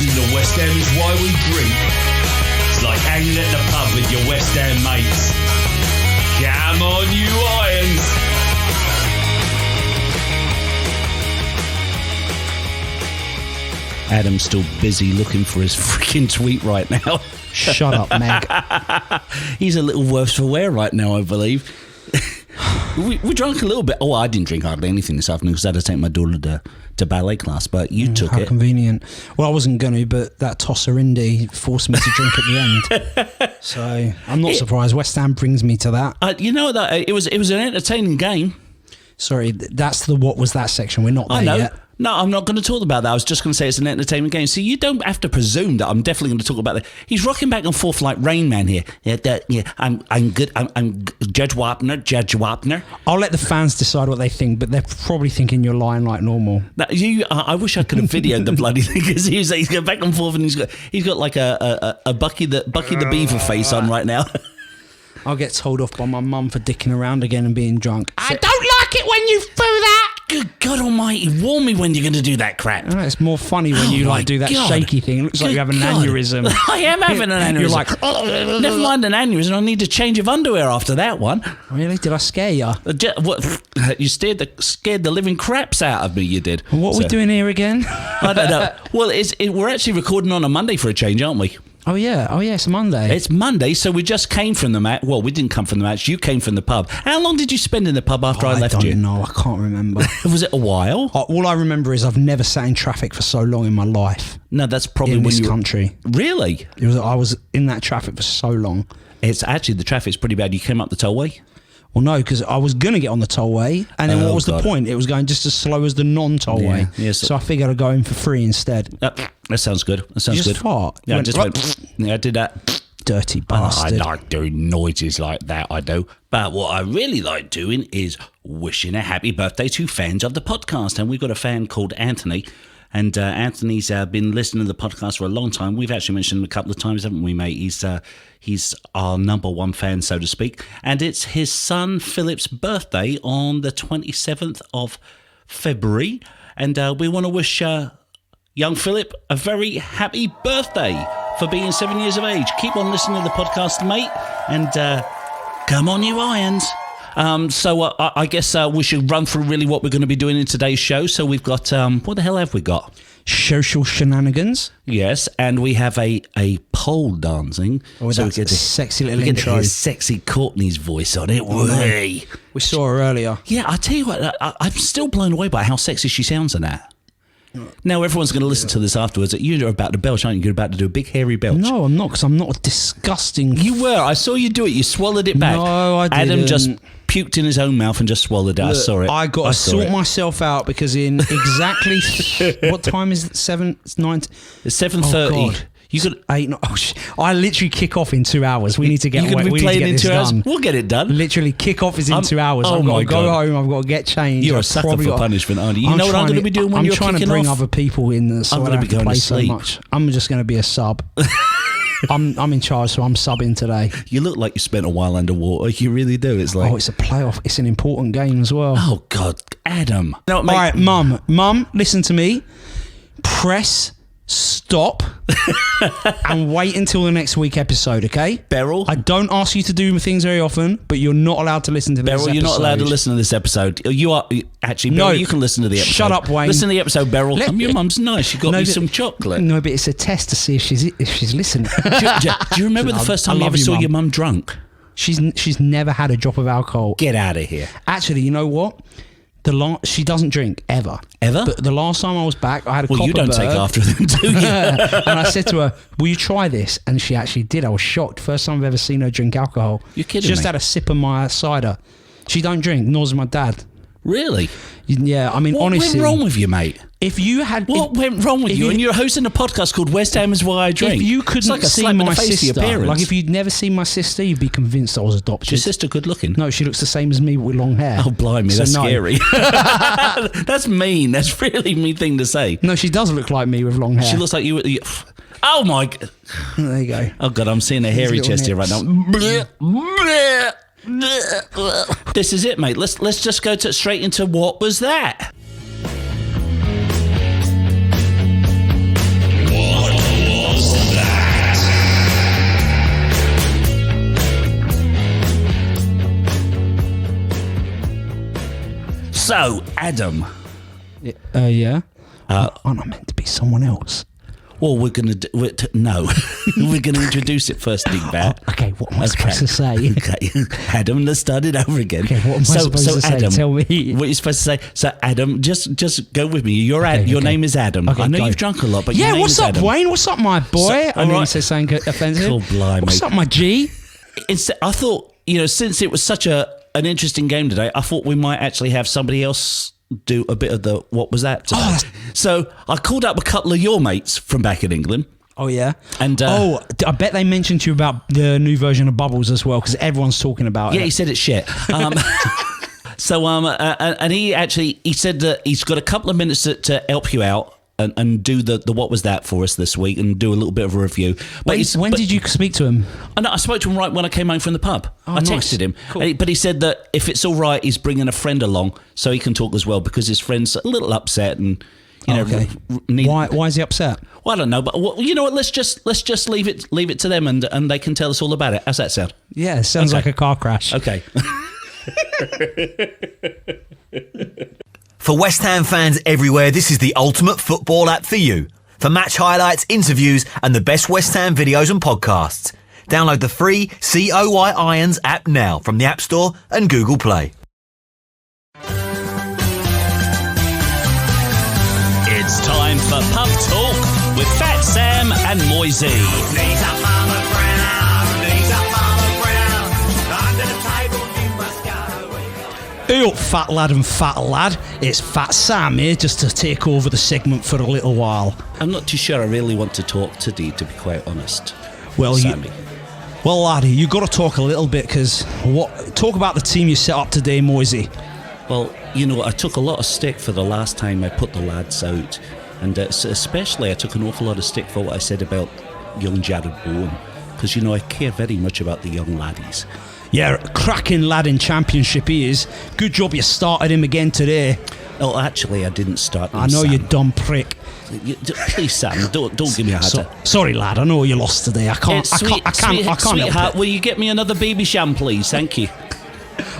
listening to West Ham is why we drink. It's like hanging at the pub with your West Ham mates. Come on, you Irons! Adam's still busy looking for his freaking tweet right now. Shut up, Meg. He's a little worse for wear right now, I believe. we drank a little bit. Oh, I didn't drink hardly anything this afternoon because I had to take my daughter to ballet class, but you took How it. convenient. Well, I wasn't going to, but that tosser Indy forced me to drink at the end. So I'm not surprised. West Ham brings me to that. You know that it was an entertaining game. Sorry, that's the what was that section. We're not there I know. yet. No, I'm not going to talk about that. I was just going to say it's an entertainment game. So you don't have to presume that I'm definitely going to talk about that. He's rocking back and forth like Rain Man here. I'm good. I'm Judge Wapner. I'll let the fans decide what they think, but they're probably thinking you're lying like normal. I wish I could have videoed the bloody thing because he's going back and forth and he's got like a Bucky the Beaver face on right now. I'll get told off by my mum for dicking around again and being drunk. I don't like it when you do that. Good God Almighty, warn me when you're going to do that crap. It's more funny when you do that shaky thing. It looks like you have an aneurysm. I am having an aneurysm. You're like, never mind an aneurysm. I need a change of underwear after that one. Really? Did I scare you? What? You scared the living craps out of me. You did. What are we doing here again? I don't know. Well, we're actually recording on a Monday for a change, aren't we? Oh yeah, it's Monday. It's Monday, so we just came from the match. Well, we didn't come from the match. You came from the pub. How long did you spend in the pub after I left you? I don't know. I can't remember. Was it a while? All I remember is I've never sat in traffic for so long in my life. No, that's probably in when this country. Really? I was in that traffic for so long. It's actually the traffic's pretty bad. You came up the tollway. Well, no, because I was going to get on the tollway, and then what was the point? It was going just as slow as the non-tollway. Yeah, so I figured I'd go in for free instead. That sounds good. That sounds you good. Just fart. Yeah, I did that. Dirty bastard. I like doing noises like that, I do. But what I really like doing is wishing a happy birthday to fans of the podcast. And we've got a fan called Anthony. And Anthony's been listening to the podcast for a long time. We've actually mentioned him a couple of times, haven't we, mate? He's our number one fan, so to speak. And it's his son Philip's birthday on the 27th of February. And we want to wish young Philip a very happy birthday for being 7 years of age. Keep on listening to the podcast, mate. And come on, you Irons. So I guess we should run through really what we're going to be doing in today's show. So we've got, what the hell have we got? Social shenanigans. Yes, and we have a pole dancing. Oh, so that's a sexy little we get intro. his sexy Courtney's voice on it. We saw her earlier. Yeah, I tell you what, I'm still blown away by how sexy she sounds in that. Now everyone's going to listen to this afterwards. You're about to belch, aren't you? You're about to do a big hairy belch. No, I'm not, because I'm not a disgusting... You were. I saw you do it. You swallowed it back. No, I didn't. Adam just puked in his own mouth and just swallowed it. Look, I saw it. I got to sort myself out because in exactly... what time is it? 7? It's 9... It's 7:30. Oh, God. You could 8. I literally kick off in 2 hours. We need to get. You can we replay need to it get in this 2 hours. done. We'll get it done. Literally, kick off is in 2 hours. Oh I've got my to go God. home. I've got to get changed. You're a sucker for punishment, aren't you? You know what I'm going to be doing when you're kicking off? I'm trying to bring other people in. So I'm going to be going to sleep. So much. I'm just going to be a sub. I'm in charge, so I'm subbing today. You look like you spent a while underwater. You really do. It's like, it's a playoff. It's an important game as well. Oh God, Adam. No, all right, Mum, listen to me. Press stop and wait until the next week episode, okay? Beryl, I don't ask you to do things very often, but you're not allowed to listen to this episode. You're not allowed to listen to this episode. You are actually, Beryl, you can listen to the episode. Shut up, Wayne. Listen to the episode, Beryl. Your mum's nice. She got me some chocolate. No, but it's a test to see if she's listening. Do you remember the first time you ever saw your mum drunk? She's never had a drop of alcohol. Get out of here. Actually, you know what? She doesn't drink ever. But the last time I was back, I had a copper you don't take after them, do you? And I said to her, will you try this? And she actually did. I was shocked. First time I've ever seen her drink alcohol. You're kidding me. She just me. had a sip of my cider. She don't drink, nor does my dad. Really? Yeah, I mean, honestly. What went wrong with you, mate? What went wrong with you? And you're hosting a podcast called West Ham is Why I Drink. If you couldn't see my sister, like if you'd never seen my sister, you'd be convinced I was adopted. Is your sister good looking? No, she looks the same as me with long hair. Oh, blimey, that's scary. That's mean. That's really mean thing to say. No, she does look like me with long hair. She looks like you. Oh my God. There you go. Oh God, I'm seeing a hairy chest here right now. This is it, mate. Let's just go straight into what was that. What So, Adam. Yeah. Aren't I meant to be someone else? Well, we're going to we're going to introduce it first, Dingbat. Okay, what am I supposed to say? Okay, Adam, let's start it over again. Okay, what am I supposed to say? Adam, Tell me. What are you supposed to say? So, Adam, just go with me. Your name is Adam. Okay, I know go. you've drunk a lot, but your name what's is up, Adam. Wayne? What's up, my boy? I didn't say something offensive. Cool, blimey. What's up, my G? I thought, since it was such an interesting game today, I thought we might actually have somebody else do a bit of the what was that today. So I called up a couple of your mates from back in England. Oh, yeah? And I bet they mentioned to you about the new version of Bubbles as well, because everyone's talking about it. Yeah, he said it's shit. So, and he said that he's got a couple of minutes to help you out and do the what was that for us this week and do a little bit of a review. But when did you speak to him? I spoke to him right when I came home from the pub. I texted him. Cool. But he said that if it's all right, he's bringing a friend along so he can talk as well because his friend's a little upset and... Why is he upset? Well, I don't know, but you know what? Let's just leave it to them, and they can tell us all about it. How's that sound? Yeah, it sounds like a car crash. Okay. For West Ham fans everywhere, this is the ultimate football app for you. For match highlights, interviews, and the best West Ham videos and podcasts. Download the free COY Irons app now from the App Store and Google Play. It's time for Pub Talk with Fat Sam and Moysie. Knees up, Mama Brown. Knees up, Mama Brown. Under the table, you must go. Hey up, fat lad and fat lad. It's Fat Sam here, just to take over the segment for a little while. I'm not too sure I really want to talk today, to be quite honest. Well, Sammy. Well, laddie, you got to talk a little bit, because talk about the team you set up today, Moysie. Well, I took a lot of stick for the last time I put the lads out, and especially I took an awful lot of stick for what I said about young Jared Bowen, because I care very much about the young laddies. Yeah, cracking lad in Championship he is. Good job you started him again today. Oh, actually, I didn't start them, I know, Sam. you dumb prick. Please, Sam, don't give me a heart attack. Sorry, lad. I know you lost today. I can't Sweetheart, help it. will you get me another baby sham, please? Thank you.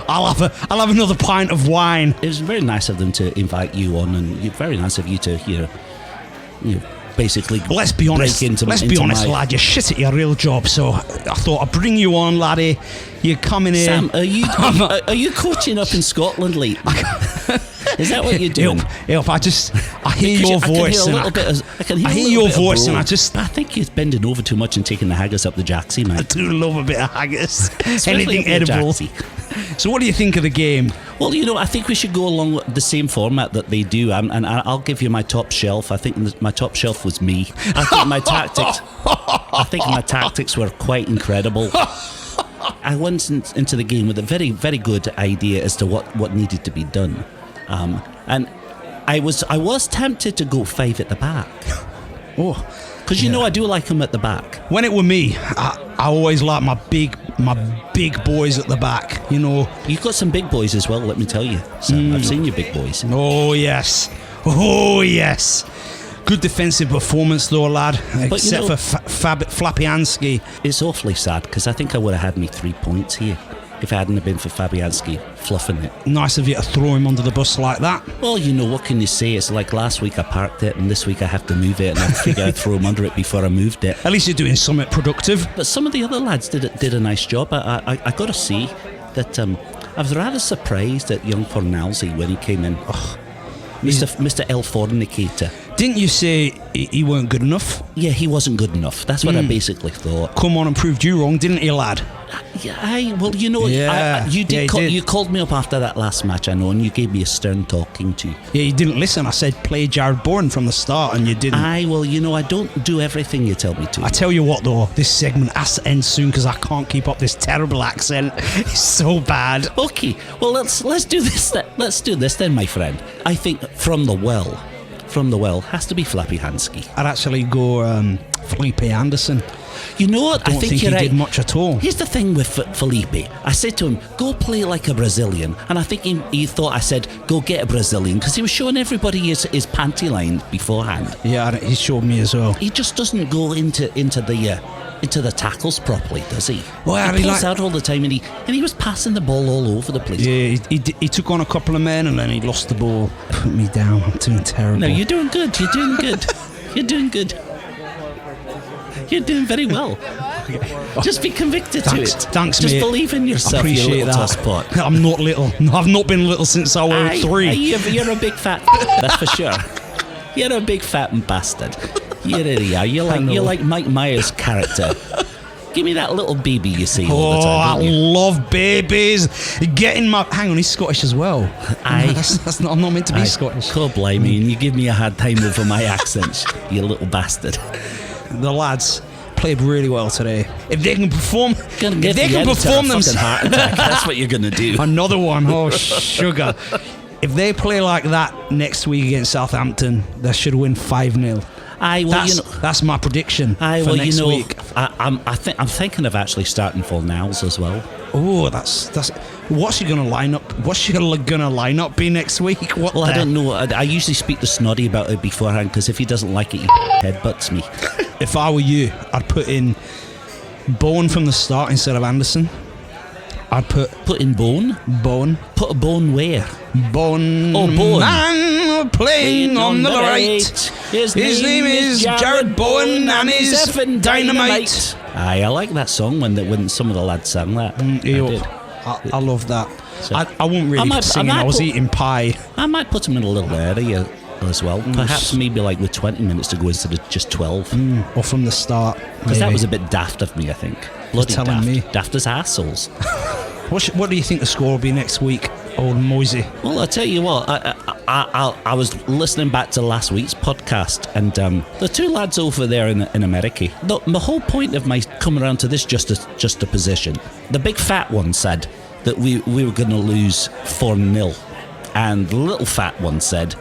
I'll have another pint of wine. It was very nice of them to invite you on, and very nice of you to basically. Let's be honest. Lad. You're shit at your real job, so I thought I'd bring you on, laddie. You're coming here. Sam, are you coaching up in Scotland lately? Is that what you're doing? Help! I hear your voice. I hear your voice, and I think you're bending over too much and taking the haggis up the jacksy, man. I do love a bit of haggis. Especially Anything edible. So, what do you think of the game? Well, I think we should go along with the same format that they do, and I'll give you my top shelf. I think my top shelf was me. I think my tactics were quite incredible. I went into the game with a very, very good idea as to what needed to be done. And I was tempted to go 5 at the back. Oh, because I do like them at the back. When it were me, I always like my big boys at the back. You've got some big boys as well. Let me tell you, Sam. I've seen your big boys. Oh yes. Good defensive performance though, lad. Except for Flapianski. It's awfully sad because I think I would have had me 3 points here if it hadn't have been for Fabianski fluffing it. Nice of you to throw him under the bus like that. Well, what can you say? It's like last week I parked it and this week I have to move it, and I figure I'd throw him under it before I moved it. At least you're doing something productive. But some of the other lads did a nice job. I got to see that I was rather surprised at young Fornalzi when he came in. Mr. El Fornicator. Didn't you say he weren't good enough? Yeah, he wasn't good enough. That's what I basically thought. Come on and proved you wrong, didn't he, lad? Yeah, you called me up after that last match, I know, and you gave me a stern talking to. Yeah, you didn't listen. I said play Jared Bourne from the start, and you didn't. I don't do everything you tell me to. I tell you what, though, this segment has to end soon because I can't keep up this terrible accent. It's so bad. Okay, well let's do this. Let's do this then, my friend. I think from the well has to be Flappy Hansky. I'd actually go Felipe Anderson. You know what? I don't think you're he right. did much at all. Here's the thing with Felipe. I said to him, go play like a Brazilian. And I think he thought I said, go get a Brazilian, because he was showing everybody his panty line beforehand. Yeah, he showed me as well. He just doesn't go into the into the tackles properly, does he? Well, he pulls out all the time, and he was passing the ball all over the place. Yeah, he took on a couple of men and then he lost the ball. Put me down. I'm doing terrible. No, you're doing good. You're doing good. You're doing good. You're doing very well. Just be convicted to it. Thanks, Just mate. believe in yourself. I appreciate you little tosspot. I'm not little. No, I've not been little since I was 3. You're a big fat. That's for sure. You're a big fat bastard. You really are. You're like Mike Myers' character. Give me that little baby you see all the time. I love babies. Getting my. Hang on, he's Scottish as well. That's not, I'm not meant to be Scottish. Can't blame me, and you give me a hard time over my accent, you little bastard. The lads played really well today. If they can perform, That's what you're gonna do. Another one. Oh, sugar. If they play like that next week against Southampton, they should win 5-0. That's my prediction for next week. I'm thinking of actually starting Fornals as well. Oh, that's. What's she gonna line up? What's she gonna line up be next week? I don't know. I usually speak to Snoddy about it beforehand because if he doesn't like it, he headbutts me. If I were you, I'd put in Bowen from the start instead of Anderson. I'd put in Bowen. Put a Bowen where? Bowen. Oh, Bowen. Man playing on the right. His name is Jared Bowen and he's effing dynamite. Aye, I like that song when some of the lads sang that. I love that. So, I won't really sing. I was eating pie. I might put him in a little area as well. Perhaps maybe like with 20 minutes to go instead of just 12. Or from the start. Because that was a bit daft of me, I think. Bloody telling daft. me. Daft as assholes. What do you think the score will be next week, old Moysie? Well, I tell you what, I was listening back to last week's podcast, and the two lads over there in America, the whole point of my coming around to this juxtaposition, the big fat one said that we were going to lose 4-0, and the little fat one said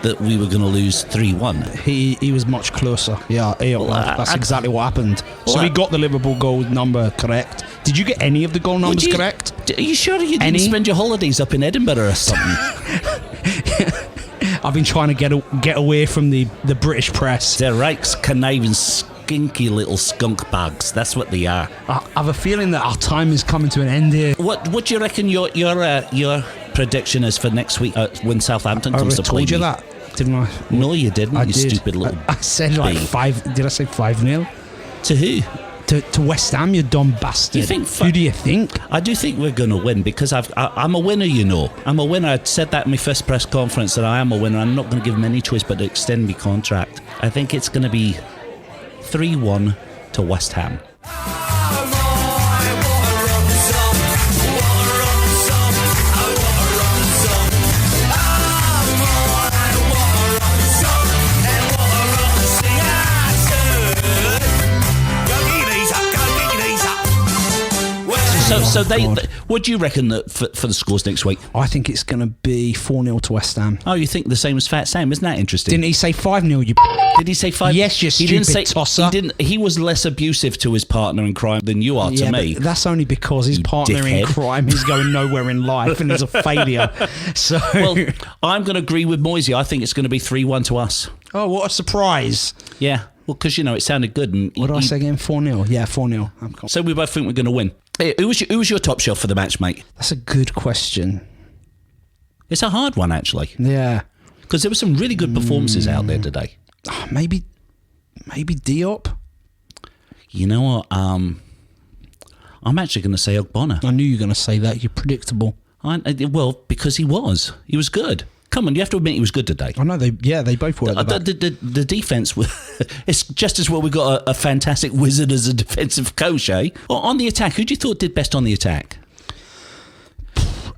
that we were going to lose 3-1. He was much closer. Yeah, that's exactly what happened. So he got the Liverpool goal number correct. Did you get any of the goal numbers correct? Are you sure you didn't spend your holidays up in Edinburgh or something? I've been trying to get away from the British press. They're right, conniving, skinky little skunk bags. That's what they are. I have a feeling that our time is coming to an end here. What do you reckon your prediction is for next week when Southampton comes to play? I told you that, didn't I? No, you didn't. You did. Stupid little. I said like 5. Did I say 5-0? To who? To West Ham, you dumb bastard. Who do you think? I do think we're going to win because I'm a winner, you know. I'm a winner. I said that in my first press conference that I am a winner. I'm not going to give him any choice but to extend my contract. I think it's going to be 3-1 to West Ham. So what do you reckon that for the scores next week? I think it's going to be 4-0 to West Ham. Oh, you think the same as Fat Sam? Isn't that interesting? Didn't he say 5-0? Did he say 5? Yes, you stupid tosser. He was less abusive to his partner in crime than you are to me. But that's only because his partner in crime is going nowhere in life and is a failure. So, well, I'm going to agree with Moysie. I think it's going to be 3-1 to us. Oh, what a surprise! Yeah, well, because it sounded good. And what did I say again? 4-0. Yeah, 4-0. So we both think we're going to win. Hey, who was your top shelf for the match, mate? That's a good question. It's a hard one, actually. Yeah. Because there were some really good performances out there today. Maybe Diop? You know what? I'm actually going to say Ogbonna. I knew you were going to say that. You're predictable. Well, because he was good. Come on, you have to admit he was good today. I know, they both were. The defence, it's just as well we got a fantastic wizard as a defensive coach, eh? On the attack, who do you thought did best on the attack?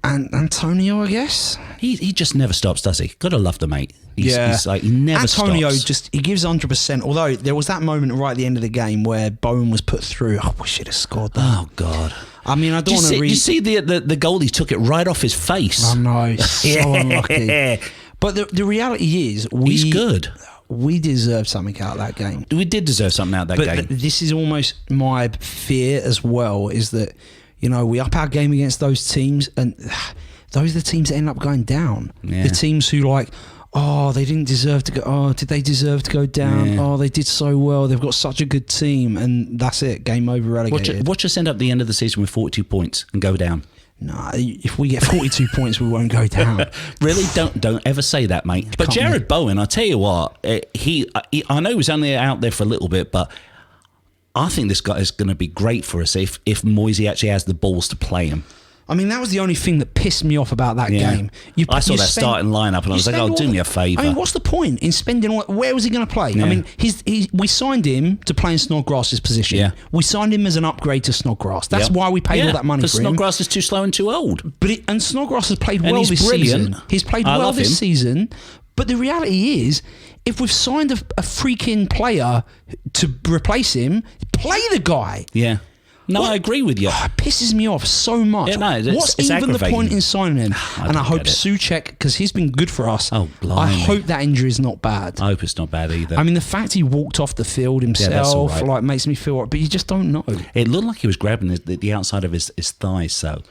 And Antonio, I guess. He just never stops, does he? Gotta love the mate. He's like, he never stops. Antonio he gives 100%. Although there was that moment right at the end of the game where Bowen was put through. I wish he'd have scored that. Oh God. I mean, I don't want to read. You see the goal, he took it right off his face. I know, so unlucky. But the reality is, he's good. We deserve something out of that game. We did deserve something out of that game. But this is almost my fear as well, is that, we up our game against those teams, and those are the teams that end up going down. Yeah. The teams who oh, they didn't deserve to go. Oh, did they deserve to go down? Yeah. Oh, they did so well. They've got such a good team, and that's it. Game over, relegated. Watch us end up at the end of the season with 42 points and go down. Nah, if we get 42 points, we won't go down. Really, don't ever say that, mate. But Jared Bowen, I tell you what, he I know he was only out there for a little bit, but I think this guy is going to be great for us if Moysie actually has the balls to play him. I mean, that was the only thing that pissed me off about that game. I saw that starting lineup and I was like, oh, do me a favour. I mean, what's the point in spending where was he going to play? Yeah. I mean, we signed him to play in Snodgrass's position. Yeah. We signed him as an upgrade to Snodgrass. That's why we paid all that money for him. Because Snodgrass is too slow and too old. And Snodgrass has played well this season. He's played well this season. But the reality is, if we've signed a freaking player to replace him, play the guy. Yeah. No, I agree with you. It pisses me off so much. Yeah, no, What's even the point in signing him? I hope Souček, because he's been good for us. Oh, blimey. I hope that injury is not bad. I hope it's not bad either. I mean, the fact he walked off the field himself like makes me feel, but you just don't know. It looked like he was grabbing the outside of his thigh. So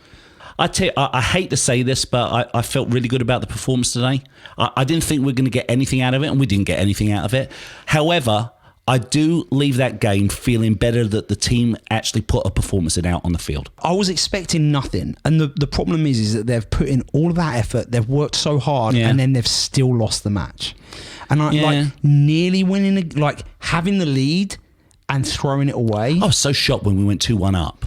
I hate to say this, but I felt really good about the performance today. I didn't think we were going to get anything out of it, and we didn't get anything out of it. However, I do leave that game feeling better that the team actually put a performance out on the field. I was expecting nothing. And the problem is that they've put in all of that effort, they've worked so hard, and then they've still lost the match. And like nearly winning, like having the lead and throwing it away. I was so shocked when we went 2-1 up.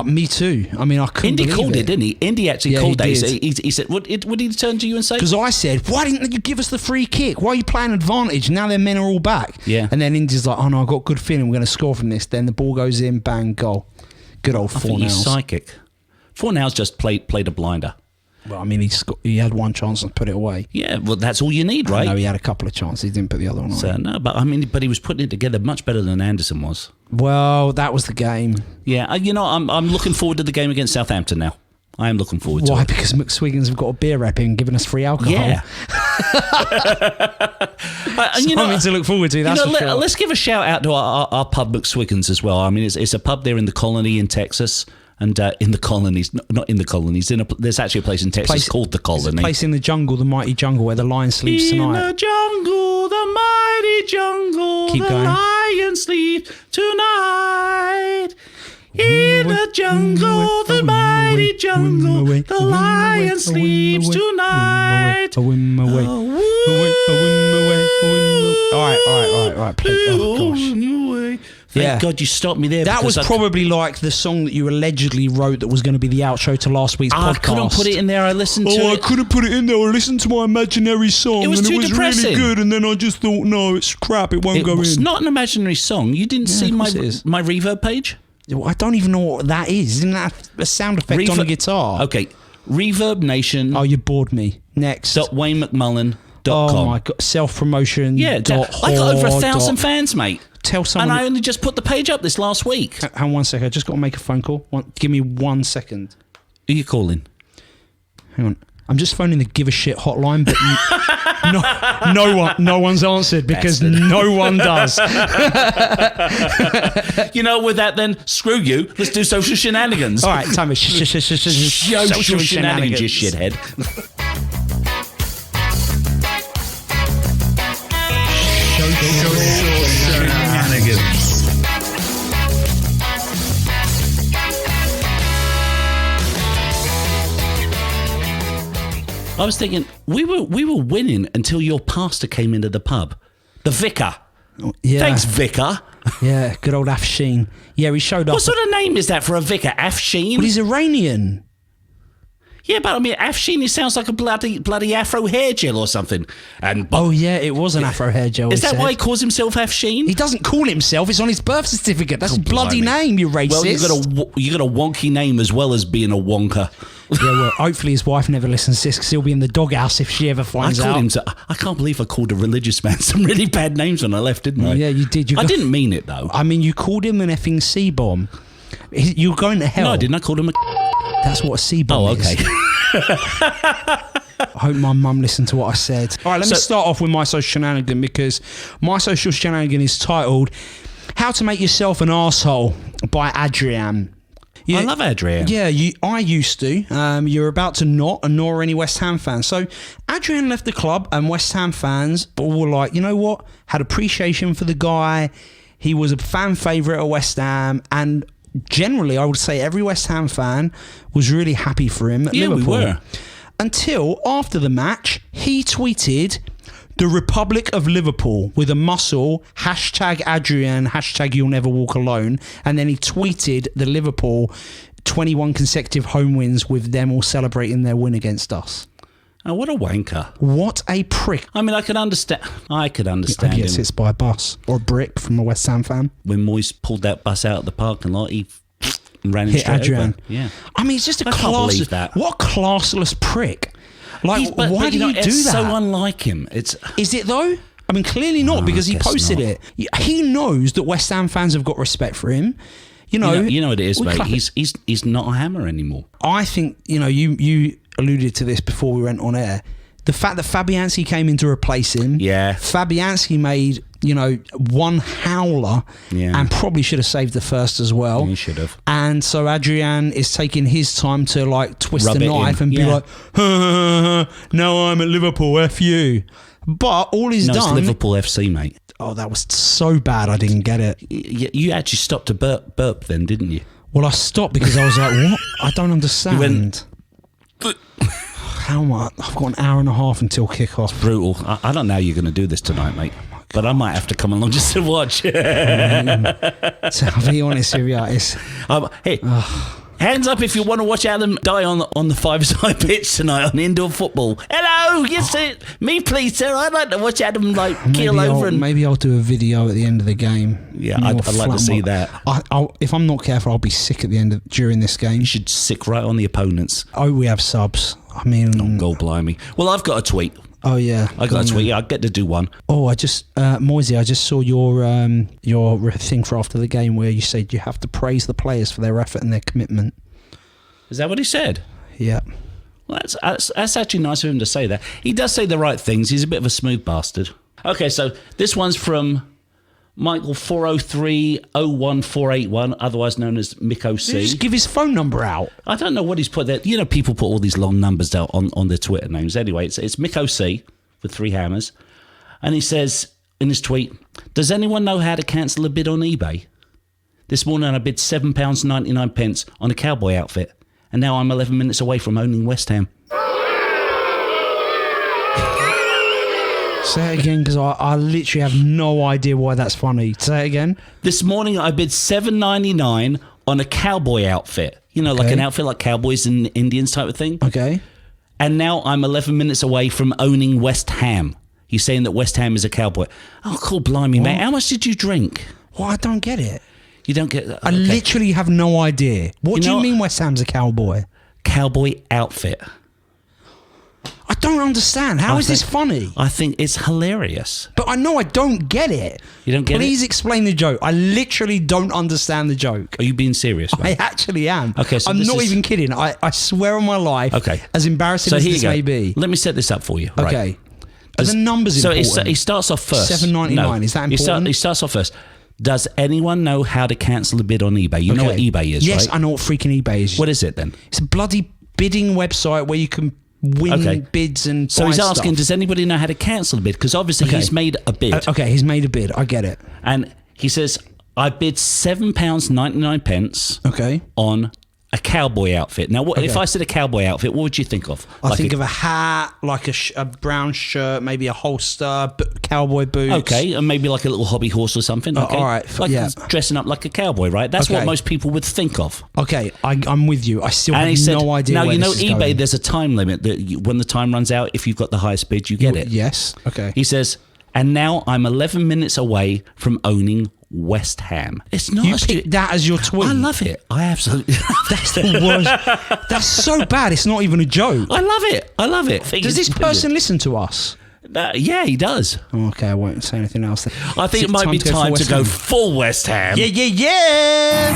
Me too. I mean, I couldn't believe called it, didn't he? Indy actually called he it. He said, what did he turn to you and say? Because I said, why didn't you give us the free kick? Why are you playing advantage? Now their men are all back. Yeah. And then Indy's like, oh no, I've got a good feeling we're going to score from this. Then the ball goes in, bang, goal. Good old Fornals. He's psychic. Fornals just played a blinder. Well, I mean, he had one chance and put it away. Yeah, well, that's all you need, right? No, he had a couple of chances. He didn't put the other one on. So, no, but I mean, he was putting it together much better than Anderson was. Well, that was the game. Yeah, I'm looking forward to the game against Southampton now. I am looking forward to it. Why? Because McSwiggins have got a beer rep in giving us free alcohol. Yeah. Something to look forward to, that's for sure. Let's give a shout out to our pub McSwiggins as well. I mean, it's a pub there in the colony in Texas. And in the colonies, not in the colonies, there's actually a place in Texas called the Colony. There's a place in the jungle, the mighty jungle, where the lion sleeps tonight. In the jungle, the mighty jungle, Keep going. Lion sleeps tonight. In the jungle, the mighty jungle, the lion sleeps tonight. All right. Oh, gosh. Thank God you stopped me there. That was probably like the song that you allegedly wrote that was going to be the outro to last week's podcast. I couldn't put it in there. I listened to it. I couldn't put it in there. I listened to my imaginary song. It was too depressing. Really good, and then I just thought, no, it's crap. It won't go in. It's not an imaginary song. You didn't see my reverb page? I don't even know what that is. Isn't that a sound effect on a guitar? Okay. Reverb Nation. Oh, you bored me. Next. WayneMcMullen.com. Oh my God. Self-promotion. Yeah. I got over 1,000 fans, mate. Tell someone. And I only just put the page up this last week. Hang on 1 second. I just got to make a phone call. Give me 1 second. Who are you calling? Hang on. I'm just phoning the Give a Shit hotline, but no one's answered because no one does. You know, with that then, screw you. Let's do social shenanigans. All right, time is social shenanigans, you shithead. Shenanigans. I was thinking we were winning until your pastor came into the pub, the vicar. Yeah. Thanks, vicar. Yeah, good old Afshin. Yeah, he showed up. What sort of name is that for a vicar, Afshin? But he's Iranian. Yeah, but I mean, Afshin, it sounds like a bloody Afro hair gel or something. Oh yeah, it was an Afro hair gel. Is that why he calls himself Afshin? He doesn't call himself. It's on his birth certificate. That's a bloody name, you racist. Well, you got a wonky name as well as being a wonker. Yeah, well, hopefully his wife never listens to this because he'll be in the doghouse if she ever finds out. I can't believe I called a religious man some really bad names when I left, didn't I? Yeah, you did. I didn't mean it, though. I mean, you called him an effing C-bomb. You're going to hell. No, I didn't. I called him a... That's what a C-bomb is. Oh, okay. I hope my mum listened to what I said. All right, let me start off with my social shenanigan because my social shenanigan is titled How to Make Yourself an Arsehole by Adrian. I love Adrian. Yeah, I used to. You're about to not, and nor are any West Ham fans. So Adrian left the club, and West Ham fans all were like, you know what? Had appreciation for the guy. He was a fan favourite at West Ham, and generally, I would say every West Ham fan was really happy for him at Liverpool. We were. Until after the match, he tweeted, "The Republic of Liverpool with a muscle, #Adrian, #You'll never walk alone." And then he tweeted the Liverpool 21 consecutive home wins with them all celebrating their win against us. Oh, what a wanker. What a prick. I mean, I could understand I guess him. it's by a bus or a brick from a West Ham fan. When Moyes pulled that bus out of the parking lot, he ran him Hit straight Adrian. over. Yeah. I mean, it's just a I can't believe classless... that. What a classless prick. Like, why do you do it's that? so unlike him. Is it though? I mean, clearly not, because he guess posted not. it. He knows that West Ham fans have got respect for him. You know what it is, we mate. clap it. He's not a Hammer anymore. I think, you alluded to this before we went on air. The fact that Fabianski came in to replace him. Yeah. Fabianski made, one howler and probably should have saved the first as well. He should have. And so Adrian is taking his time to twist Rub the it knife in. and be like, "No, I'm at Liverpool, F you." But all he's No, it's done... Liverpool FC, mate. Oh, that was so bad I didn't get it. You actually stopped to burp then, didn't you? Well, I stopped because I was like, what? I don't understand. How much? I've got an hour and a half until kick-off. Brutal. I don't know how you're going to do this tonight, mate. But I might have to come along just to watch. To be honest with you, it's... Hey, hands up if you want to watch Adam die on the five-side pitch tonight on indoor football. Hello, yes, me please, sir. I'd like to watch Adam keel over. Maybe I'll do a video at the end of the game. Yeah, I'd like to see that. If I'm not careful, I'll be sick during this game. You should sick right on the opponents. Oh, we have subs. I mean... God blimey. Well, I've got a tweet. Oh, yeah. I got a tweet. Yeah, I get to do one. Oh, Moysie, I just saw your thing for after the game where you said you have to praise the players for their effort and their commitment. Is that what he said? Yeah. Well, that's actually nice of him to say that. He does say the right things. He's a bit of a smooth bastard. Okay, so this one's from Michael 403-01481, otherwise known as Mick Did he just OC. give his phone number out? I don't know what he's put there. People put all these long numbers out on their Twitter names. Anyway, it's Mick OC with 3 hammers. And he says in his tweet, "Does anyone know how to cancel a bid on eBay? This morning I bid £7.99 on a cowboy outfit. And now I'm 11 minutes away from owning West Ham." Say it again, because I literally have no idea why that's funny. Say it again. This morning I bid $7.99 on a cowboy outfit. Like an outfit like cowboys and Indians type of thing. Okay. And now I'm 11 minutes away from owning West Ham. He's saying that West Ham is a cowboy. Oh, cool, blimey, mate. How much did you drink? Well, I don't get it. You don't get... I literally have no idea. What do you mean West Ham's a cowboy? Cowboy outfit. I don't understand. How is this funny? I think it's hilarious. But I know I don't get it. You don't get it? Please explain the joke. I literally don't understand the joke. Are you being serious, mate? I actually am. Okay, so I'm this not is- even kidding. I swear on my life. Okay. As embarrassing So as here this you go. may be. Let me set this up for you. Right. Okay. Are the numbers So important? he starts off first. $7.99, is that important? He starts off first. Does anyone know how to cancel a bid on eBay? You know what eBay is, yes, right? I know what freaking eBay is. What is it then? It's a bloody bidding website where you can win bids and So buy he's asking, stuff. does anybody know how to cancel a bid? Because obviously he's made a bid. Okay, he's made a bid. I get it. And he says, I bid £7.99 Okay. on a cowboy outfit. Now, what if I said a cowboy outfit, what would you think of? I think of a hat, like a brown shirt, maybe a holster, cowboy boots. Okay, and maybe like a little hobby horse or something. Okay. all right, Like yeah. dressing up like a cowboy, right? That's what Okay. most people would think of. Okay, I'm with you. I still And have he said, no idea now, where you know, this is eBay, going. there's a time limit that when the time runs out, if you've got the highest bid, you get it. Yes. Okay. He says, and now I'm 11 minutes away from owning West Ham. It's not You a picked that as your tweet. I love it. I absolutely That's the worst. That's so bad. It's not even a joke. I love it. I love it. Does this person listen to us? Yeah, he does. Oh, okay, I won't say anything else. Then. I think Is it might be time to go full West Ham. Yeah.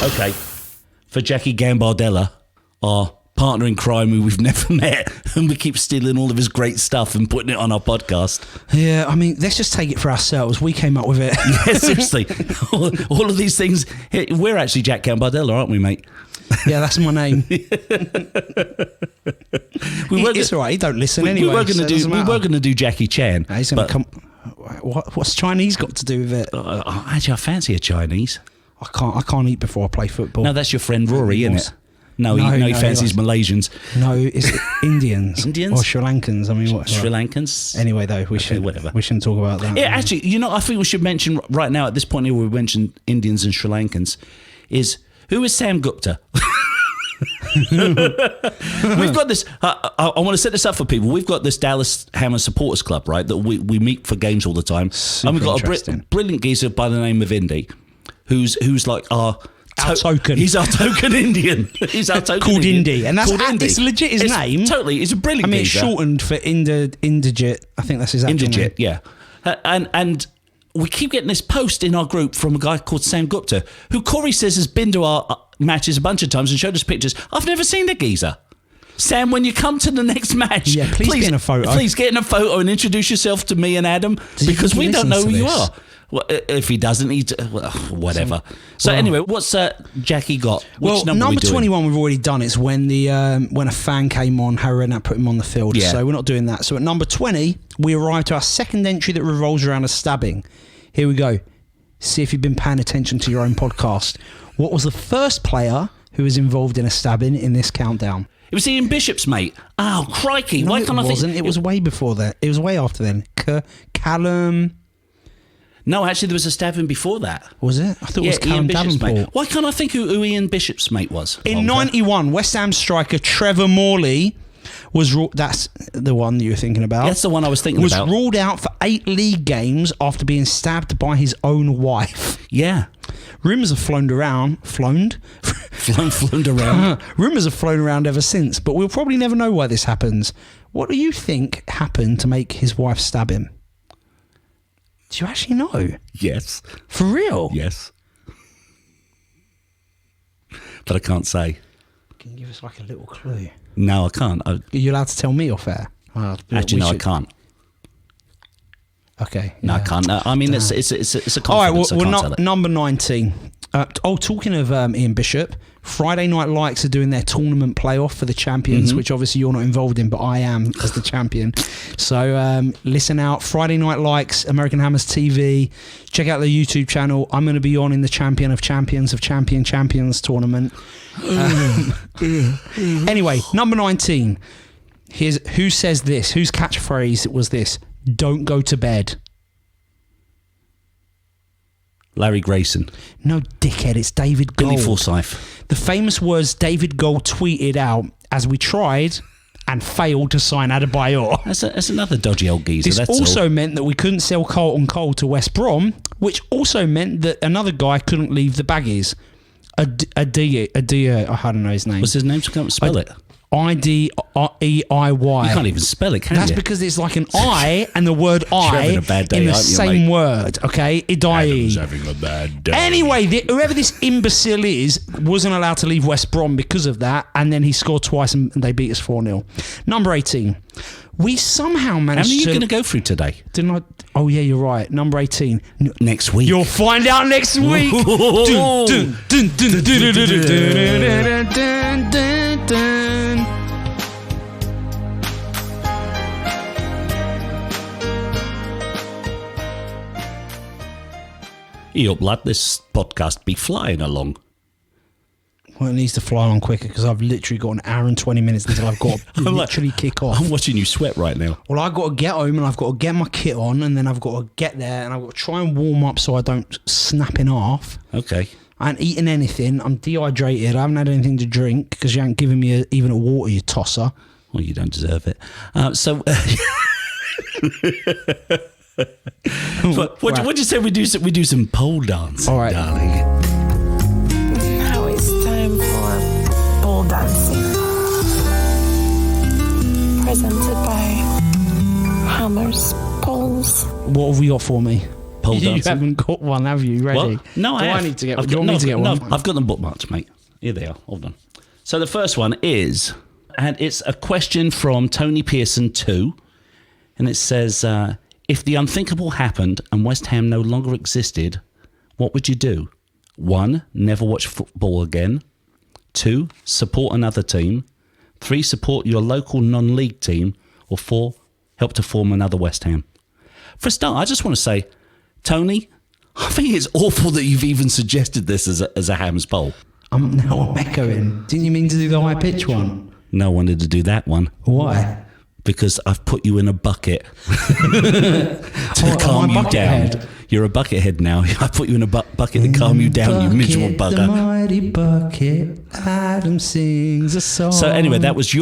Okay. For Jackie Gambardella, our partner in crime who we've never met, and we keep stealing all of his great stuff and putting it on our podcast. Yeah, I mean, let's just take it for ourselves. We came up with it. Yeah, seriously. all of these things. We're actually Jack Gambardella, aren't we, mate? Yeah, that's my name. It's all right. He don't listen anyway. We were going to do Jackie Chan. He's going to come. What's Chinese got to do with it? Actually, I fancy a Chinese. I can't eat before I play football. No, that's your friend Rory, isn't it? No, he fancies Malaysians. No, it's Indians. Indians? Or Sri Lankans. I mean, what? Sri Lankans? Anyway, though, we shouldn't talk about that. Yeah, actually, I think we should mention right now at this point here, we mentioned Indians and Sri Lankans, is who is Sam Gupta? We've got this. I want to set this up for people. We've got this Dallas Hammer Supporters Club, right? That we meet for games all the time, and we've got a brilliant geezer by the name of Indy, who's like our token. He's our token Indian. He's our token called Indian. Indy, and it's legit his name. Totally, he's a brilliant. I mean, geezer. it's shortened for Indigit. I think that's his actual name. Indigit, yeah. And we keep getting this post in our group from a guy called Sam Gupta, who Corey says has been to our matches a bunch of times and showed us pictures. I've never seen the geezer. Sam, when you come to the next match, please get in a photo. Please get in a photo and introduce yourself to me and Adam, because we don't know who you are. Well, if he doesn't, whatever. So anyway, what's Jackie got? Which number 21 we've already done. It's when when a fan came on, Harry Redknapp put him on the field. Yeah. So we're not doing that. So at number 20, we arrive to our second entry that revolves around a stabbing. Here we go. See if you've been paying attention to your own podcast. What was the first player who was involved in a stabbing in this countdown? It was Ian Bishop's mate. Oh, crikey. No, Why can't I think... It was way before that. It was way after then. Callum... No, actually, there was a stabbing before that. Was it? I thought it was Callum Davenport. Mate. Why can't I think who Ian Bishop's mate was? In 91, West Ham striker Trevor Morley was... That's the one that you were thinking about. That's the one I was thinking about. Was ruled out for 8 league games after being stabbed by his own wife. Yeah. Rumours have flown around. Flown around. Rumours have flown around ever since, but we'll probably never know why this happens. What do you think happened to make his wife stab him? Do you actually know? Yes. For real? Yes. But I can't say. Can you give us like a little clue? No, I can't. Are you allowed to tell me off air? Actually, no, I can't. Okay. No, I can't. No, I mean, it's a confidence. All right, well, number 19. Talking of Ian Bishop, Friday Night Likes are doing their tournament playoff for the champions, which obviously you're not involved in, but I am as the champion. So listen out, Friday Night Likes, American Hammers TV. Check out the YouTube channel. I'm going to be on in the Champion of Champions tournament. Anyway, number 19. Here's who says this. Whose catchphrase was this? Don't go to bed. Larry Grayson. No, dickhead, it's David Gold. Billy Forsyth. The famous words David Gold tweeted out as we tried and failed to sign Adebayor. That's another dodgy old geezer. This also meant that we couldn't sell Carlton Cole to West Brom, which also meant that another guy couldn't leave the Baggies. I don't know his name. What's his name? Spell it. Ideiy. You can't even spell it, can That's you? because it's like an I and the word I having a bad day, in the aren't you, same mate? word. Okay, Ideiy. having a bad day. Anyway, whoever this imbecile is wasn't allowed to leave West Brom because of that, and then he scored twice and they beat us 4-0. Number 18. We somehow managed to... How many are you going to go through today? Didn't I? Oh, yeah, you're right. Number 18. Next week. You'll find out next week. Dun, dun, dun, dun, dun, dun, dun, dun, dun, dun. Yup, lad, this podcast be flying along. Well, it needs to fly on quicker because I've literally got an hour and 20 minutes until I've got to literally kick off. I'm watching you sweat right now. Well, I've got to get home and I've got to get my kit on and then I've got to get there and I've got to try and warm up so I don't snap in half. Okay. I ain't eaten anything. I'm dehydrated. I haven't had anything to drink because you haven't given me even a water, you tosser. Well, you don't deserve it. What'd you say we do some pole dancing, all right, darling? Now it's time for pole dancing. Presented by Hammers Poles. What have we got for me? Pole dancing. You haven't got one, have you? Ready? Well, no, I have. I need to get one. Do you want me to get one? No, I've got them bookmarked, mate. Here they are. Hold on. So the first one is And it's a question from Tony Pearson 2. And it says, if the unthinkable happened and West Ham no longer existed, what would you do? 1, never watch football again. 2, support another team. 3, support your local non-league team. Or 4, help to form another West Ham. For a start, I just want to say, Tony, I think it's awful that you've even suggested this as a Hams poll. I'm echoing. Didn't you mean to do the high pitch one? No, I wanted to do that one. Why? Because I've put you in a bucket to calm you down. Buckethead. You're a buckethead now. I put you in a bucket to calm you down, you miserable The bugger. mighty bucket, Adam sings a song. So anyway, that was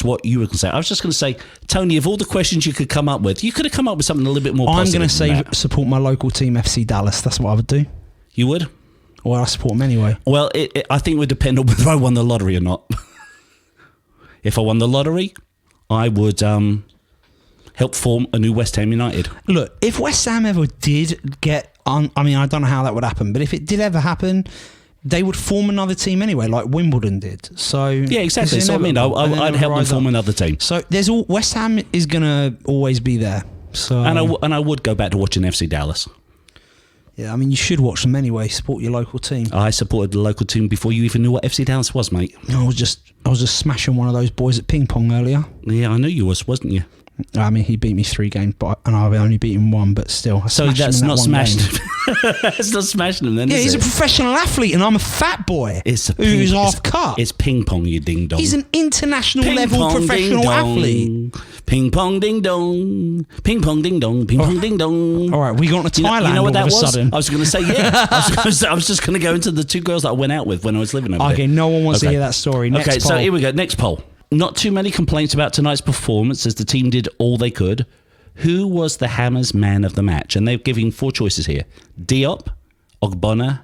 what you were going to say. I was just going to say, Tony, of all the questions you could come up with, you could have come up with something a little bit more I'm positive going to say than that. support my local team, FC Dallas. That's what I would do. You would? Well, I support them anyway. Well, I think it would depend on whether I won the lottery or not. If I won the lottery, I would help form a new West Ham United. Look, if West Ham ever did get on, I mean, I don't know how that would happen, but if it did ever happen, they would form another team anyway, like Wimbledon did. So Yeah, exactly. it's So I mean, inevitable. I'd help them form another team. So there's West Ham is gonna always be there. So And I would go back to watching FC Dallas. yeah, I mean, you should watch them anyway. Support your local team. I supported the local team before you even knew what FC Dallas was, mate. I was just smashing one of those boys at ping pong earlier. Yeah, I knew you wasn't you? I mean, he beat me 3 games, and I've only beaten 1, but still. I So smashed him that's in that not one smashing game. him. That's not smashing him then, Yeah, is he's it? a professional athlete, and I'm a fat boy It's a who's ping- half it's- cut. It's ping pong, you ding dong. He's an international Ping level pong, professional ding dong. athlete. Ping pong ding dong. Ping pong ding dong. Ping pong ding dong. All right, we got to You know- Thailand you know what all that of a was? sudden. I was going to say, yeah. I was just going to go into the 2 girls that I went out with when I was living over there. Okay, no one wants to Okay. hear that story. Next Okay, so poll. here we go. Next poll. Not too many complaints about tonight's performance as the team did all they could. Who was the Hammers man of the match? And they're giving 4 choices here. Diop, Ogbonna.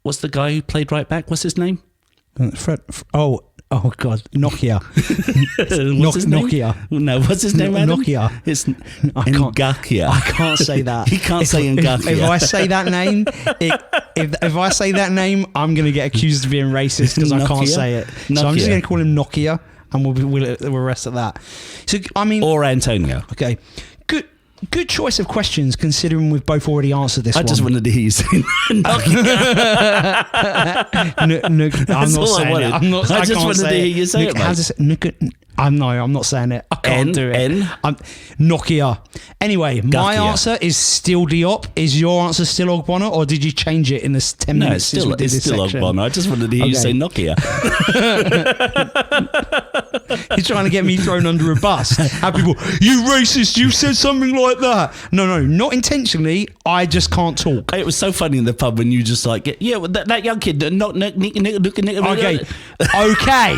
What's the guy who played right back? What's his name? Oh God, Nokia. What's his name? Nokia. No, what's his name, Adam? Nokia. It's I can't- Ngakia. I can't say that. He can't say Ngakia. If I say that name, if I say that name, I'm going to get accused of being racist because I can't Nokia? say it. So I'm just Nokia. going to call him Nokia, and we'll rest at that. So I mean, Or Antonio. okay, good choice of questions considering we've both already answered this I one. just wanted to hear you say Nokia. I'm That's not all I saying it. wanted. I'm not. I just can't wanted to say hear it. you say Nick, it, how mate. does it? I'm not saying it. I can't do it. N? Nokia. Anyway, my Gakia. answer is still Diop. Is your answer still Ogbonna, or did you change it in the 10 No, minutes it's since still we did this section? Ogbonna. I just wanted to hear you Okay. say Nokia. You're trying to get me thrown under a bus. Have people, you racist, you said something like that. No, not intentionally. I just can't talk. It was so funny in the pub when you just like, yeah, well, that young kid, Okay.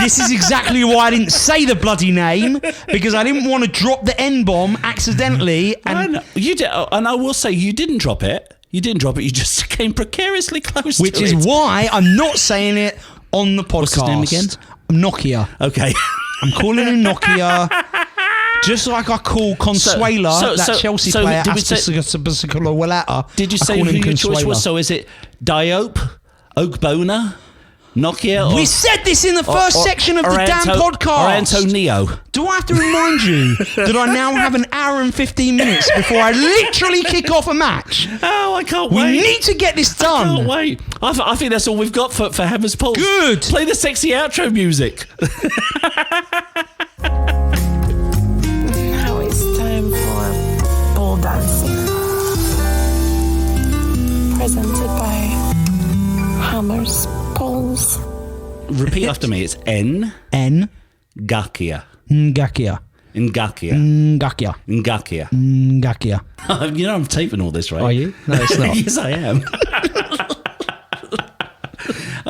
This is exactly why I didn't say the bloody name, because I didn't want to drop the N-bomb accidentally. I And know. You did, and I will say you didn't drop it. You didn't drop it. You just came precariously close which to is it. why I'm not saying it on the podcast. What's his name again? Nokia. Okay. I'm calling him Nokia. Just like I call Consuela, that Chelsea player, did we say- Aspisculosa. Did you say who your choice was? So is it Diop, Ogbonna, Nokia, or, We said this in the first section of the damn podcast. or Antonio? Do I have to remind you that I now have an hour and 15 minutes before I literally kick off a match? Oh, I can't We wait. need to get this I can't done. wait. I think that's all we've got for Hammers Pulse. Good. Play the sexy outro music. Now it's time for pole dancing. Presented by Hammers Poles. Repeat after me. It's N. N. Ngakia. Ngakia. Ngakia. Ngakia. Ngakia. Ngakia. You know I'm taping all this, right? Are you? No, it's not. Yes, I am.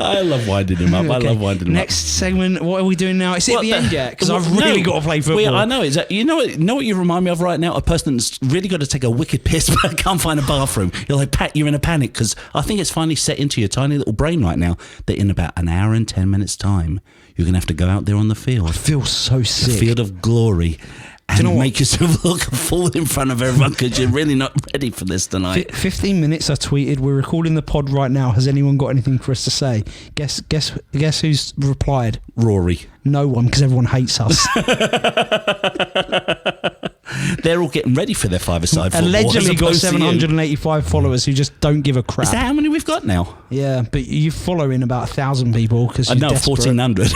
I love winding him up. I Okay. love winding him Next segment, what are we doing now? It's at the end yet, because I've No. really got to play football. Well, I know. You know what you remind me of right now? A person that's really got to take a wicked piss but can't find a bathroom. You're like, Pat, you're in a panic because I think it's finally set into your tiny little brain right now that in about an hour and 10 minutes time, you're going to have to go out there on the field. I feel so The sick. field of glory. and know what? make yourself look a fool in front of everyone because you're really not ready for this tonight. 15 minutes I tweeted, we're recording the pod right now. Has anyone got anything for us to say? Guess who's replied? Rory. No one, because everyone hates us. They're all getting ready for their five-a-side football. Allegedly got as opposed to you. 785 followers who just don't give a crap. Is that how many we've got now? Yeah, but you're following about 1,000 people because you're No, desperate. 1,400.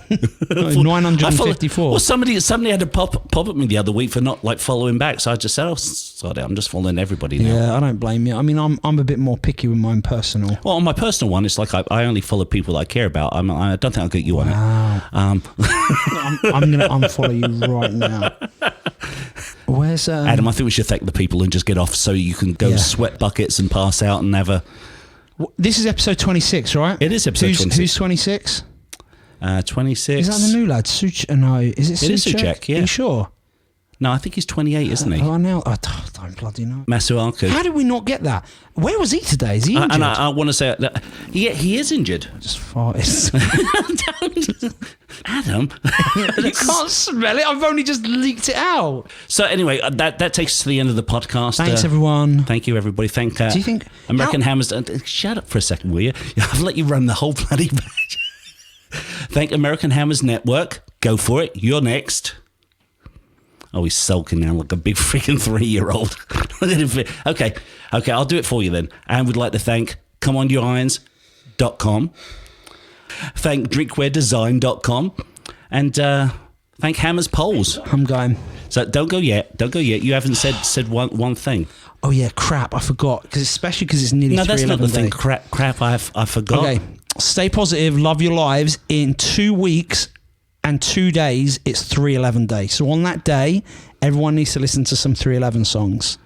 954. Well, somebody had to pop at me the other week for not like following back, so I just said, "Oh, sorry, I'm just following everybody now." Yeah, I don't blame you. I mean, I'm a bit more picky with my own personal. Well, on my personal one, it's like I only follow people I care about. I don't think I'll get you on it. I'm going to unfollow you right now. Where's Adam? I think we should thank the people and just get off so you can go sweat buckets and pass out and have a. This is episode 26, right? It is episode 26. Who's 26? 26. Is that the new lad? No, is it Suchek? It is Suchek, yeah. Are you sure? No, I think he's 28, isn't he? Oh, now I don't bloody know. Masuaku. How did we not get that? Where was he today? Is he injured? And I want to say that he is injured. Just farted. Adam, You can't smell it. I've only just leaked it out. So anyway, that takes us to the end of the podcast. Thanks, everyone. Thank you, everybody. Do you think American Hammers? Shut up for a second, will you? I've let you run the whole bloody match. Thank American Hammers Network. Go for it. You're next. Oh, he's sulking now like a big freaking 3-year-old. Okay, I'll do it for you then. And we'd like to thank ComeOnYourIrons.com, thank DrinkwearDesign.com, and thank Hammers Poles. I'm going. So don't go yet. You haven't said one thing. Oh yeah, crap! I forgot especially because it's nearly. No, that's not the thing. Day. Crap! I forgot. Okay, stay positive. Love your lives. In 2 weeks and 2 days, it's 311 Day. So on that day, everyone needs to listen to some 311 songs.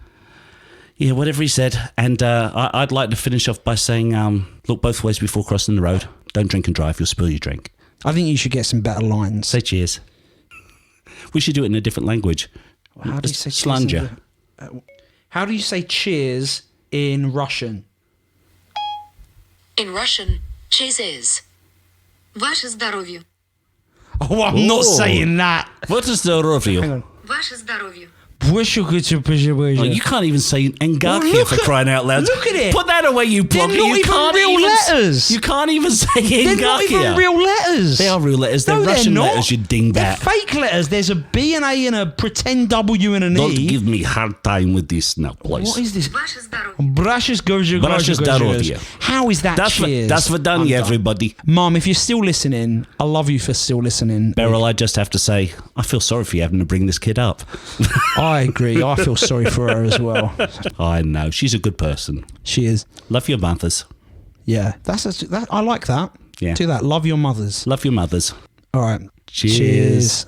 Yeah, whatever he said. And I'd like to finish off by saying, look both ways before crossing the road. Don't drink and drive. You'll spill your drink. I think you should get some better lines. Say cheers. We should do it in a different language. How do you say Slanger. How do you say cheers in Russian? In Russian, cheers is Ваше здоровье. Oh, I'm not saying that. What is the review? Hang on. Ваше здоровье. Oh, you can't even say Ngakia for crying out loud. Look at it. Put that away, you They're blogger. not You even can't real letters. You can't even say They're not even Ngakia. real letters. They are real letters. They're No, Russian not. letters, you They're dingbat. fake letters. There's a B and A and a pretend W and an Don't E. give me hard time with this now, please. What is this? Ваше здоровье. Brushes goes Brushes здоровье. How is that cheers? That's for done, I'm done. everybody. Mum, if you're still listening, I love you for still listening. Beryl, I just have to say, I feel sorry for you having to bring this kid up. I agree. I feel sorry for her as well. I know. She's a good person. She is. Love your mothers. Yeah, I like that. Yeah. Do that. Love your mothers. Love your mothers. All right. Cheers.